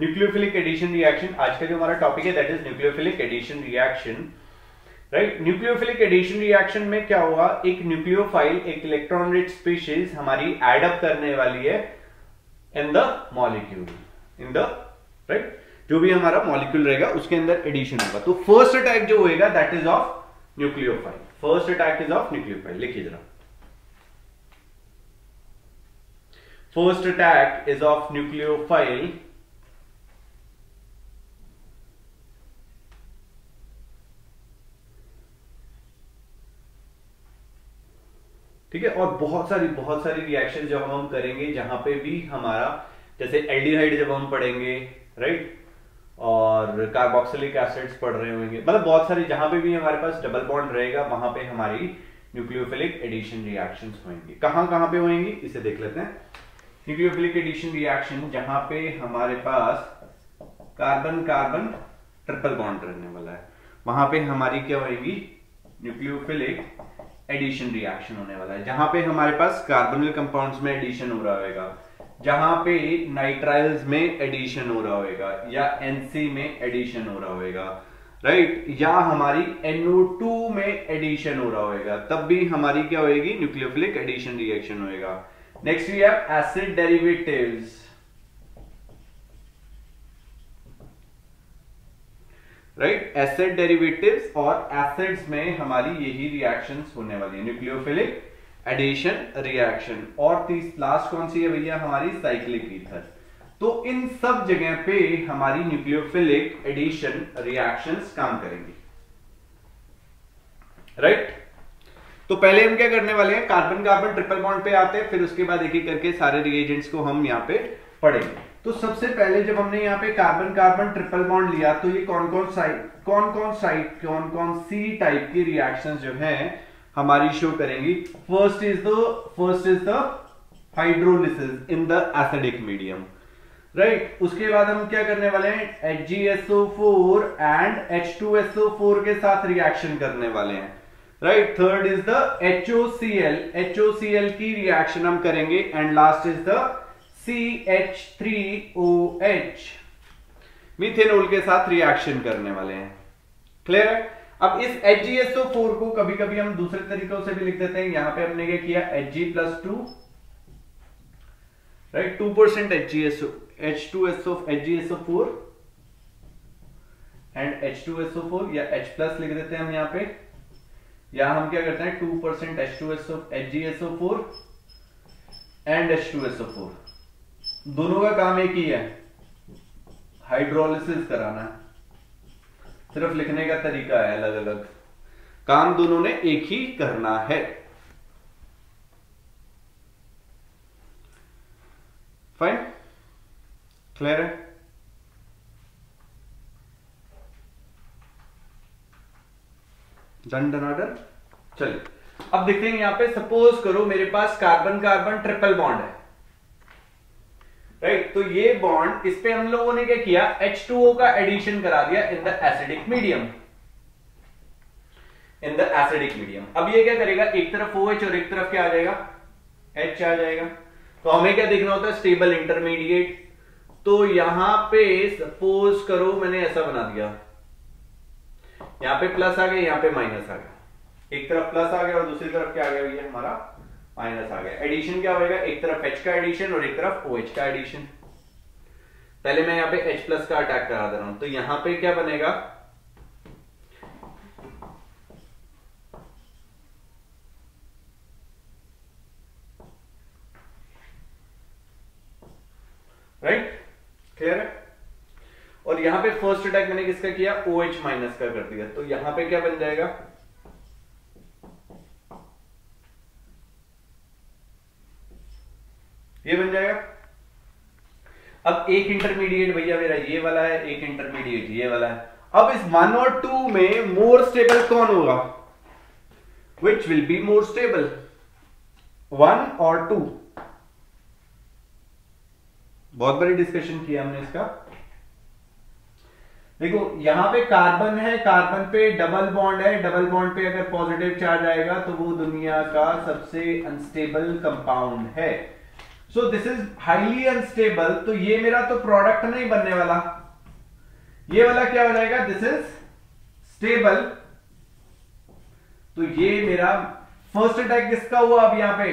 Nucleophilic addition reaction आज का जो हमारा टॉपिक है that is nucleophilic addition reaction, right. Nucleophilic addition reaction में क्या होगा, एक न्यूक्लियोफाइल एक इलेक्ट्रॉन रिच स्पीशीज हमारी एड अप करने वाली है in the molecule, in the right, जो भी हमारा मॉलिक्यूल रहेगा उसके अंदर एडिशन होगा। तो फर्स्ट अटैक जो होएगा that is of nucleophile, first attack is of nucleophile. लिखिए जरा, first attack is of nucleophile ठीक है। और बहुत सारी रिएक्शन जब हम करेंगे जहां पे भी हमारा, जैसे एल्डिहाइड जब हम पढ़ेंगे राइट, और कार्बोक्सिलिक एसिड्स पढ़ रहे होंगे, मतलब बहुत सारी जहां पे भी हमारे पास डबल बॉन्ड रहेगा वहां पे हमारी न्यूक्लियोफिलिक एडिशन रिएक्शंस होंगी। कहां पे होंगी इसे देख लेते हैं। न्यूक्लियोफिलिक एडिशन रिएक्शन जहां पे हमारे पास कार्बन कार्बन ट्रिपल बॉन्ड रहने वाला है, वहां पे हमारी क्या होगी, न्यूक्लियोफिलिक एडिशन रिएक्शन होने वाला है। जहां पे हमारे पास कार्बोनिल कंपाउंड्स में एडिशन हो रहा होगा, जहां पे नाइट्राइल्स में एडिशन हो रहा होगा, या एनसी में एडिशन हो रहा होगा राइट, या हमारी NO2 में एडिशन हो रहा होगा, तब भी हमारी क्या होगी, न्यूक्लियोफिलिक एडिशन रिएक्शन होगा। Next we have acid derivatives, right, acid derivatives और एसिड्स में हमारी यही रिएक्शंस होने वाली है, न्यूक्लियोफिलिक एडिशन रिएक्शन। और लास्ट कौन सी है भैया, हमारी साइक्लिक ईथर। तो इन सब जगह पे हमारी न्यूक्लियोफिलिक एडिशन रिएक्शंस काम करेंगी राइट। तो पहले हम क्या करने वाले हैं, कार्बन कार्बन ट्रिपल बॉन्ड पे आते हैं, फिर उसके बाद एक एक करके सारे रिएजेंट्स को हम यहाँ पे पढ़ेंगे। तो सबसे पहले जब हमने यहाँ पे कार्बन कार्बन ट्रिपल बॉन्ड लिया तो ये कौन कौन सी टाइप की रिएक्शंस जो हैं हमारी शो करेंगी। First is the hydrolysis in the acidic medium right. उसके बाद हम क्या करने वाले हैं, HgSO4 एंड H2SO4 के साथ रिएक्शन करने वाले हैं right. Third is the HOCl की रिएक्शन हम करेंगे, and last is the CH3OH, methanol के साथ रिएक्शन करने वाले हैं। क्लियर है। अब इस HgSO4 को कभी कभी हम दूसरे तरीकों से भी लिख देते हैं। यहां पे हमने क्या किया, Hg+2 right, 2% HgSO4 and H2SO4 या H+ लिख देते हैं हम यहां पे। यहां हम क्या करते हैं, 2% HgSO4 एंड H2SO4, दोनों का काम एक ही है, हाइड्रोलिसिस कराना है, सिर्फ लिखने का तरीका है अलग अलग, काम दोनों ने एक ही करना है। फाइन, क्लियर है। डन डनाडन। चलिए अब देखते हैं यहां पे, सपोज करो मेरे पास कार्बन कार्बन ट्रिपल बॉन्ड है राइट। तो ये बॉन्ड, इस पे हम लोगों ने क्या किया, H2O का एडिशन करा दिया इन the acidic medium, in the acidic medium. अब ये क्या करेगा, एक तरफ OH और एक तरफ क्या आ जाएगा, H आ जाएगा। तो हमें क्या देखना होता है, स्टेबल इंटरमीडिएट। तो यहां पे सपोज करो मैंने ऐसा बना दिया, यहां पे प्लस आ गया, यहां पे माइनस आ गया, एक तरफ प्लस आ गया और दूसरी तरफ क्या आ गया भैया, हमारा माइनस आ गया। एडिशन क्या होगा, एक तरफ H का एडिशन और एक तरफ OH का एडिशन। पहले मैं यहां पे H+ का अटैक करा दे रहा हूं, तो यहां पे क्या बनेगा, राइट, क्लियर है। और यहां पे फर्स्ट अटैक मैंने किसका किया, OH- का कर दिया, तो यहां पे क्या बन जाएगा, ये बन जाएगा। अब एक इंटरमीडिएट भैया मेरा ये वाला है, एक इंटरमीडिएट ये वाला है। अब इस 1 और 2 में मोर स्टेबल कौन होगा, which will be more stable, 1 और 2। बहुत बड़ी डिस्कशन किया हमने इसका। देखो यहां पे कार्बन है, कार्बन पे डबल बॉन्ड है, डबल बॉन्ड पे अगर पॉजिटिव चार्ज आएगा तो वो दुनिया का सबसे अनस्टेबल कंपाउंड है। So this is highly unstable, तो ये मेरा तो प्रोडक्ट नहीं बनने वाला, ये वाला क्या हो जाएगा, दिस इज स्टेबल। तो ये मेरा फर्स्ट अटैक किसका हुआ अब यहां पे,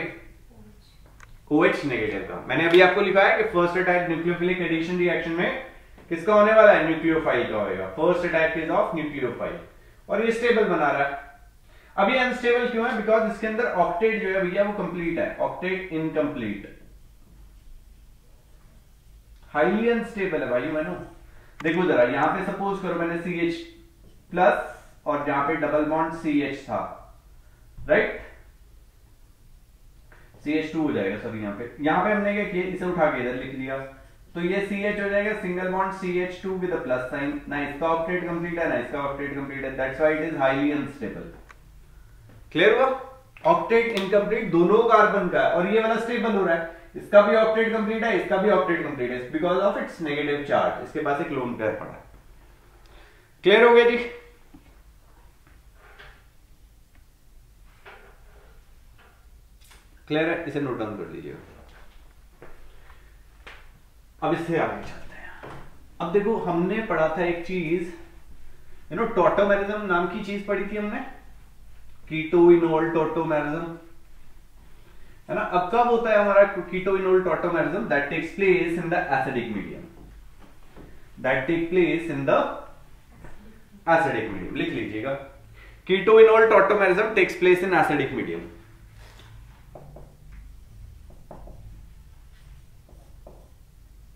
OH नेगेटिव का। मैंने अभी आपको लिखा है कि first attack nucleophilic addition reaction में किसका होने वाला है, न्यूक्लियोफाइल का होगा। First attack is of nucleophile, और ये स्टेबल बना रहा है। अब ये अनस्टेबल क्यों है, बिकॉज इसके अंदर ऑक्टेट जो है भैया वो कंप्लीट है, ऑक्टेट इनकम्प्लीट, हाईली अनस्टेबल है भाई बहनों। देखो जरा यहां पे सपोज करो मैंने CH प्लस और जहां पे डबल बॉन्ड CH था, राइट, CH2 हो जाएगा सर। यहां पे हमने क्या किया, इसे उठा के इधर लिख दिया, तो ये CH हो जाएगा single bond CH2 with a plus sign. ना इसका ऑक्टेट कंप्लीट है ना इसका ऑक्टेट कंप्लीट है, that's why it is highly unstable. Clear हुआ, ऑक्टेट इनकम्प्लीट दोनों कार्बन का है, और ये वाला स्टेबल हो रहा है, इसका भी ऑक्टेट कंप्लीट है, इसका भी ऑक्टेट कंप्लीट है, because of its negative charge, इसके पास एक लोन पेयर पड़ा है। क्लियर हो गया जी। क्लियर है, इसे नोट डाउन कर लीजिएगा। अब इससे आगे चलते हैं। अब देखो हमने पढ़ा था एक चीज, टॉटोमेरिज्म नाम की चीज पढ़ी थी हमने, कीटोइनोल टॉटोमेरिज्म, है ना। अब कब होता है हमारा keto enol tautomerism, that takes place in the acidic medium, that take place in the acidic medium. लिख लीजिएगा, keto enol tautomerism takes place in acidic medium.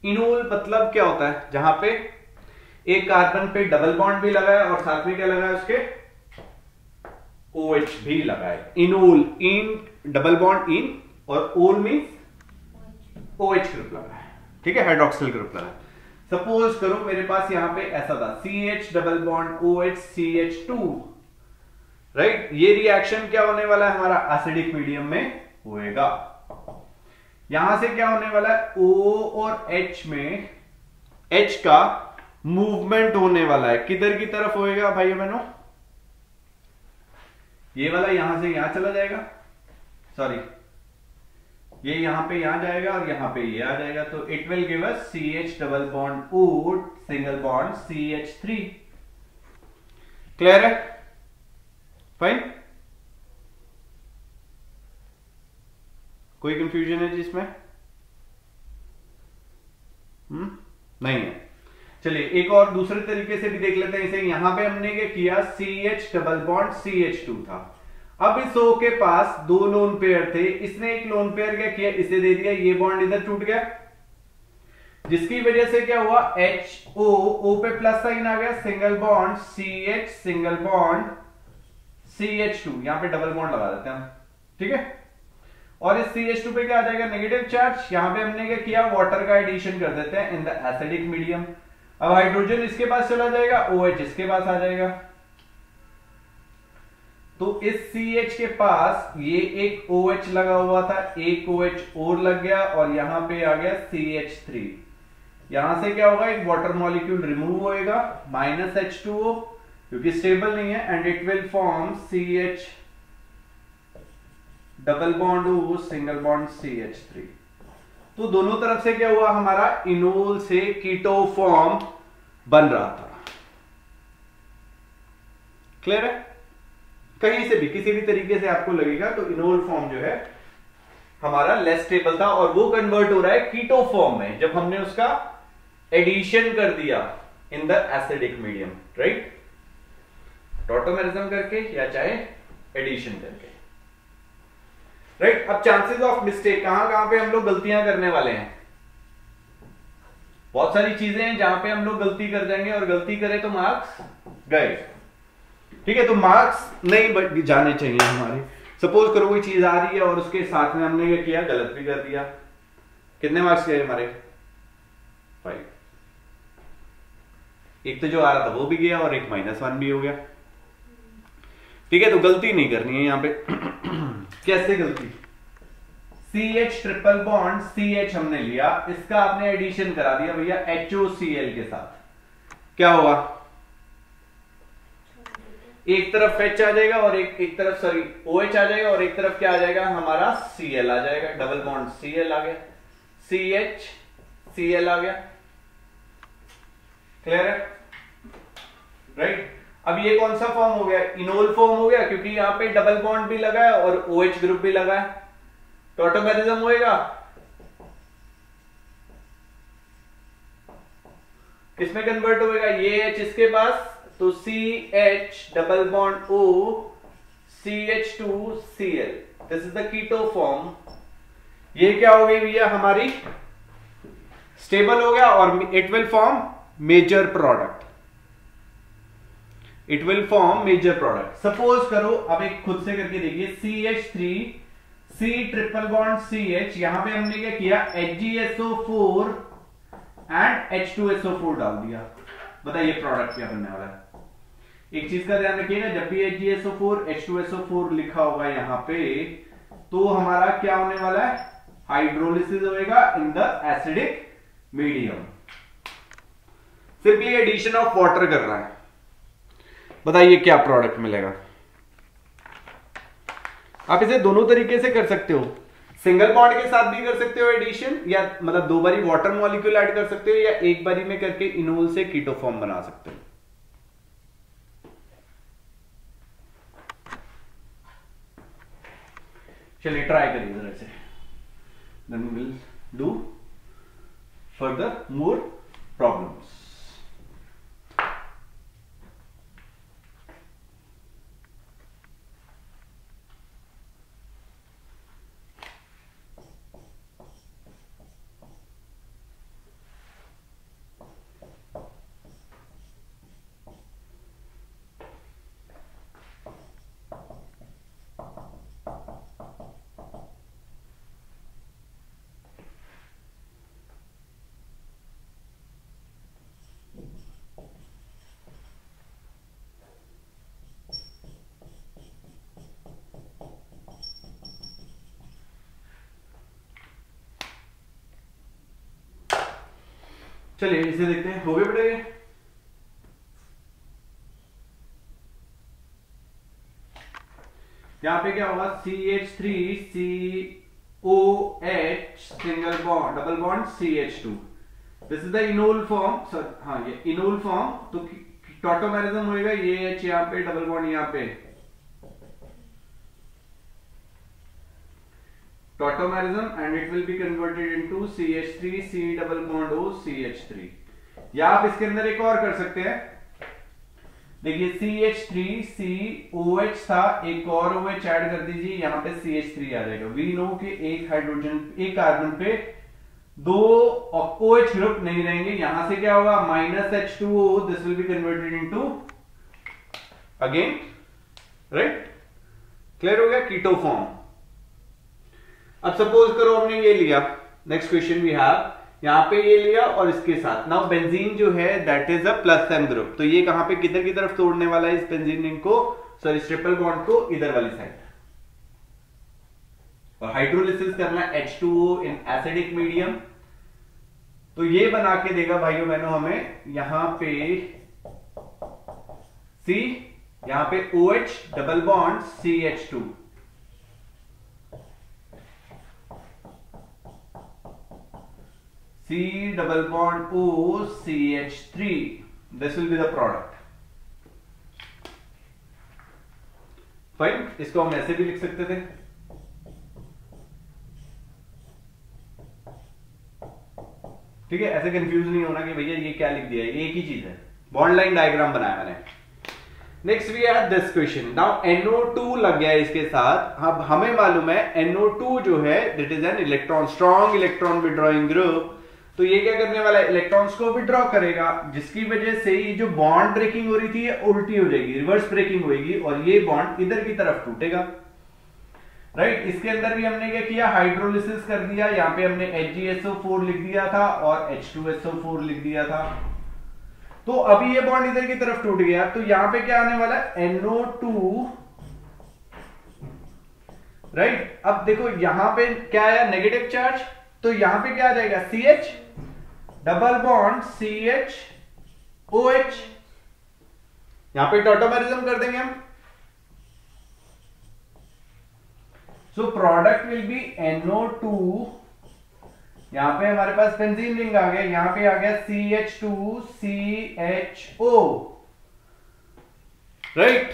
Enol मतलब क्या होता है, जहां पे एक कार्बन पे डबल बॉन्ड भी लगा है और साथ में क्या लगा है उसके, OH भी लगा है। Enol, in double bond in, और ओल मीन्स OH ग्रुप लगा है, ठीक है, हाइड्रोक्सिल ग्रुप लगा है। सपोज करो मेरे पास यहां पे ऐसा था, CH double bond OH CH2, right. ये रिएक्शन क्या होने वाला है हमारा, एसिडिक मीडियम में होएगा। यहां से क्या होने वाला है, O और H में H का मूवमेंट होने वाला है, किधर की तरफ होएगा भाई बहनों, ये वाला यहां से यहां चला जाएगा, सॉरी ये यहां पे यहां जाएगा और यहां पे ये आ जाएगा, तो it will give us CH double bond O single bond CH3। Clear है, फाइन, कोई कंफ्यूजन है जिसमें, नहीं है। चलिए एक और दूसरे तरीके से भी देख लेते हैं इसे। यहां पे हमने क्या किया, CH डबल बॉन्ड CH2 था, अब इस O के पास दो लोन पेयर थे, इसने एक लोन पेयर क्या किया, इसे दे दिया, ये बॉन्ड इधर टूट गया, जिसकी वजह से क्या हुआ, HO, O पे प्लस साइन आ गया, single bond CH single bond CH2, यहां पे डबल बॉन्ड लगा देते हैं, ठीक है। और इस CH2 पे क्या आ जाएगा, नेगेटिव चार्ज। यहां पे हमने क्या किया, वाटर का एडिशन कर देते हैं इन द एसिडिक मीडियम। अब हाइड्रोजन इसके पास चला जाएगा, OH इसके पास आ जाएगा, तो इस CH के पास ये एक OH लगा हुआ था, एक OH और लग गया, और यहां पे आ गया CH3। यहां से क्या होगा, एक वाटर मॉलिक्यूल रिमूव होएगा, माइनस H2O, क्योंकि स्टेबल नहीं है, and it will form CH double bond O single bond CH3। तो दोनों तरफ से क्या हुआ, हमारा इनोल से कीटो फॉर्म बन रहा था। क्लियर है, कहीं से भी किसी भी तरीके से आपको लगेगा तो इनोल फॉर्म जो है हमारा लेस स्टेबल था, और वो कन्वर्ट हो रहा है कीटो फॉर्म में जब हमने उसका एडिशन कर दिया इन the acidic medium, right, tautomerism करके या चाहे एडिशन करके, राइट। अब चांसेस ऑफ मिस्टेक, कहां कहां पे हम लोग गलतियां करने वाले हैं, बहुत सारी चीजें हैं जहां पे हम लोग गलती कर जाएंगे, और गलती करें तो मार्क्स गए, ठीक है। तो मार्क्स नहीं जाने चाहिए हमारे। सपोज करो कोई चीज आ रही है और उसके साथ में हमने क्या किया, गलत भी कर दिया, कितने मार्क्स गए हमारे, 5। एक तो जो आ रहा था वो भी गया और एक -1 भी हो गया, ठीक है। तो गलती नहीं करनी है यहां पे। कैसे गलती, CH ट्रिपल बॉन्ड CH हमने लिया, इसका आपने एडिशन करा दिया भैया HOCl के साथ, क्या होगा, एक तरफ H आ जाएगा और एक तरफ सॉरी OH आ जाएगा, और एक तरफ क्या आ जाएगा हमारा Cl आ जाएगा, डबल बॉन्ड Cl आ गया, CHCl आ गया। क्लियर है? राइट। अब ये कौन सा फॉर्म हो गया? इनोल फॉर्म हो गया, क्योंकि यहां पे डबल बॉन्ड भी लगा है और OH ग्रुप भी लगा है, तो ऑटोमेरिज्म होएगा। किसमें कन्वर्ट होएगा? ये H इसके पास, तो CH double bond O CH2Cl, this is the keto form. ये क्या हो गई भैया? हमारी स्टेबल हो गया और it will form major product. It will form major product. Suppose करो, अब एक खुद से करके देखिए, CH3 C triple bond CH, यहां पे हमने क्या किया? HgSO4 एंड H2SO4 डाल दिया। बताइए प्रोडक्ट क्या बनने वाला है? एक चीज का ध्यान रखिएगा, जब भी HgSO4 H2SO4 लिखा होगा यहां पे, तो हमारा क्या होने वाला है? हाइड्रोलिसिस होएगा in the acidic medium. Simply addition of water कर रहा है। बताइए क्या प्रोडक्ट मिलेगा? आप इसे दोनों तरीके से कर सकते हो, सिंगल बॉन्ड के साथ भी कर सकते हो एडिशन, या मतलब दो बारी वाटर मॉलिक्यूल ऐड कर सकते हो, या एक बारी में करके इनोल से कीटो फॉर्म बना सकते हो। चलिए ट्राई करिए जरा से, then we will do further more problems. चलिए इसे देखते हैं, हो गए बेटा ये? यहां पे क्या होगा? CH3COH single bond double bond CH2, this is the enol form. हाँ, ये इनोल फॉर्म, तो टॉटोमेरिज्म होएगा। ये H यहां पे, डबल बॉन्ड यहां पे, tautomerism, and it will be converted into CH3 C double bond O CH3। या आप इसके अंदर एक और कर सकते हैं, देखिए CH3COH था, एक और OH ऐड कर दीजिए, यहां पे CH3 आ जाएगा। वी नो कि एक हाइड्रोजन, एक कार्बन पे दो OH ग्रुप नहीं रहेंगे। यहां से क्या होगा? -H2O, this will be converted into again, right? Clear हो गया? कीटो फॉर्म। अब सपोज करो हमने ये लिया, नेक्स्ट क्वेश्चन वी हैव, यहां पे ये लिया और इसके साथ, नाउ बेंजीन जो है that is a plus M group, तो ये कहां पे, किधर की तरफ तोड़ने वाला है इस बेंजीन रिंग को, सॉरी ट्रिपल बॉन्ड को, इधर वाली साइड, और हाइड्रोलिसिस करना H2O इन एसिडिक मीडियम। तो ये बना के देगा भाइयों बहनों हमें, यहां पे C, यहां पे OH double bond CH2, C double bond O CH3, this will be the product. Fine, इसको हम ऐसे भी लिख सकते थे, ठीक है? ऐसे कंफ्यूज नहीं होना कि भैया ये क्या लिख दिया, ये एक ही चीज है। बॉन्ड लाइन डायग्राम बनाया मैंने। Next we have this question, now NO2 लग गया इसके साथ। अब हमें मालूम है NO2 जो है that is an electron, strong electron withdrawing group. तो ये क्या करने वाला है? इलेक्ट्रॉन्स को विड्रॉ करेगा, जिसकी वजह से ये जो बॉन्ड ब्रेकिंग हो रही थी ये उल्टी हो जाएगी, रिवर्स ब्रेकिंग होगी, और ये बॉन्ड इधर की तरफ टूटेगा, राइट? इसके अंदर भी हमने क्या किया? हाइड्रोलिसिस कर दिया। यहां पे हमने HgSO4 लिख दिया था और H2SO4 लिख दिया था। तो अभी ये बॉन्ड इधर की तरफ टूट गया, तो यहां पे क्या आने वाला है? NO2, right? अब देखो यहां पे क्या आया? नेगेटिव चार्ज, तो यहां पे क्या आ जाएगा? CH double bond CH OH, यहां पे टॉटोमेरिज्म कर देंगे हम। So product will be NO2 यहां पे हमारे पास बेंजीन रिंग आ गया, यहां पे आ गया CH2CHO, राइट?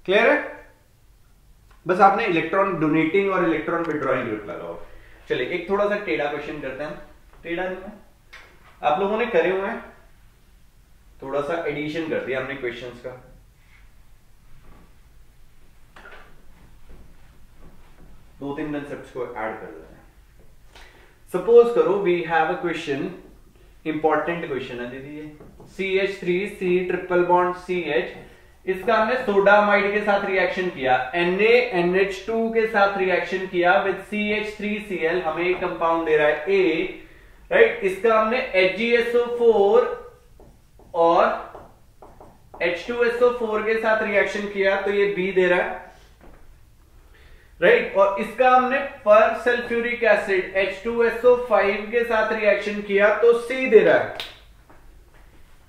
क्लियर है? बस आपने इलेक्ट्रॉन डोनेटिंग और इलेक्ट्रॉन विड्रॉइंग ग्रुप लगाओ। चलिए एक थोड़ा सा टेढ़ा क्वेश्चन करते हैं। टेढ़ा नहीं है, आप लोगों ने करे हुए हैं, थोड़ा सा एडिशन कर दिया हमने क्वेश्चंस का। दो तीन कंसेप्ट्स को ऐड कर देते हैं। सपोज करो we have a question, important question है दीदी ये, CH3C ट्रिपल बॉन्ड CH, इसका हमने सोडामाइड के साथ रिएक्शन किया, NaNH2 के साथ रिएक्शन किया विद CH3Cl, हमें एक कंपाउंड दे रहा है A, राइट? इसका हमने HgSO4 और H2SO4 के साथ रिएक्शन किया तो ये B दे रहा है, राइट? और इसका हमने पर सल्फ्यूरिक एसिड H2SO5 के साथ रिएक्शन किया तो C दे रहा है,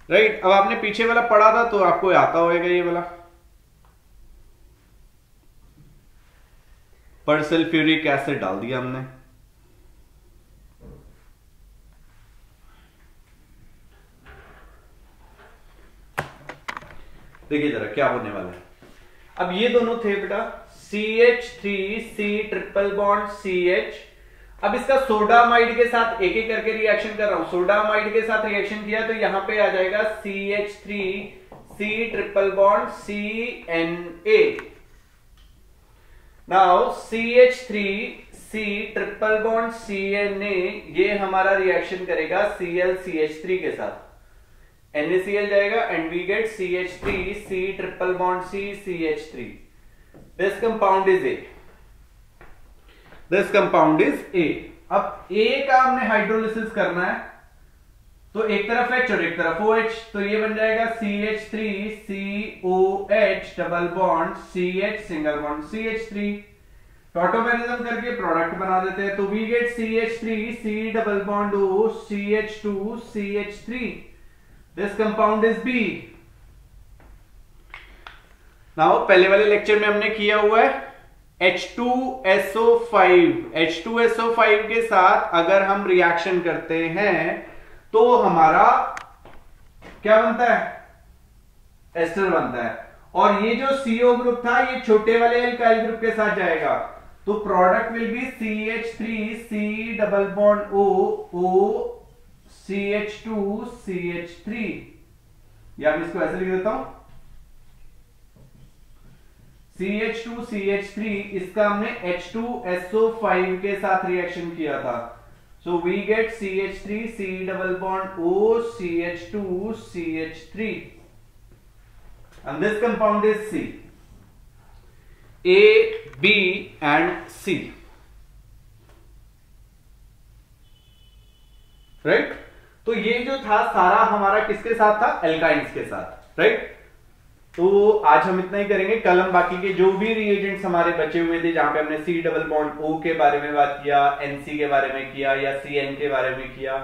राइट? अब आपने पीछे वाला पढ़ा था तो आपको आता होगा ये वाला, पर सल्फ्यूरिक एसिड डाल दिया हमने, देखिए जरा क्या होने वाला है। अब ये दोनों थे बेटा CH3C ट्रिपल बॉन्ड CH, अब इसका सोडामाइड के साथ एक एक करके रिएक्शन कर रहा हूं, सोडामाइड के साथ रिएक्शन किया तो यहां पे आ जाएगा CH3C triple bond CNA। Now CH3C triple bond CNA ये हमारा रिएक्शन करेगा ClCH3 के साथ, NaCl जाएगा and we get CH3C triple bond CCH3। This compound is A, this compound is A। अब A का हमने हाइड्रोलिसिस करना है तो एक तरफ H और एक तरफ OH, तो ये बन जाएगा CH3COH double bond CH single bond CH3। Tautomerism करके प्रोडक्ट बना देते हैं तो we get CH3C double bond O CH2CH3। This compound is B। Now पहले वाले लेक्चर में हमने किया हुआ है H2SO5 के साथ अगर हम रिएक्शन करते हैं तो हमारा क्या बनता है? एस्टर बनता है। और ये जो CO ग्रुप था ये छोटे वाले एल्काइल ग्रुप के साथ जाएगा तो product will be CH3C double bond O CH2CH3, या मैं इसको ऐसे लिख देता हूं CH2CH3, इसका हमने H2SO5 के साथ रिएक्शन किया था so we get CH3C double bond O CH2CH3 and this compound is C, A, B and C, right? तो ये जो था सारा हमारा किसके साथ था? एल्काइंस के साथ, राइट? तो आज हम इतना ही करेंगे, कल हम बाकी के जो भी रिएजेंट्स हमारे बचे हुए थे जहां पे हमने C डबल बॉन्ड O के बारे में बात किया, NC के बारे में किया या CN के बारे में किया,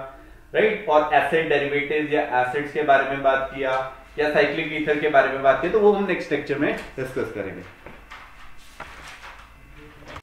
राइट? और एसिड डेरिवेटिव्स या एसिड्स के बारे में बात किया या साइक्लिक ईथर के बारे में बात किया, तो वो हम नेक्स्ट लेक्चर में डिस्कस करेंगे।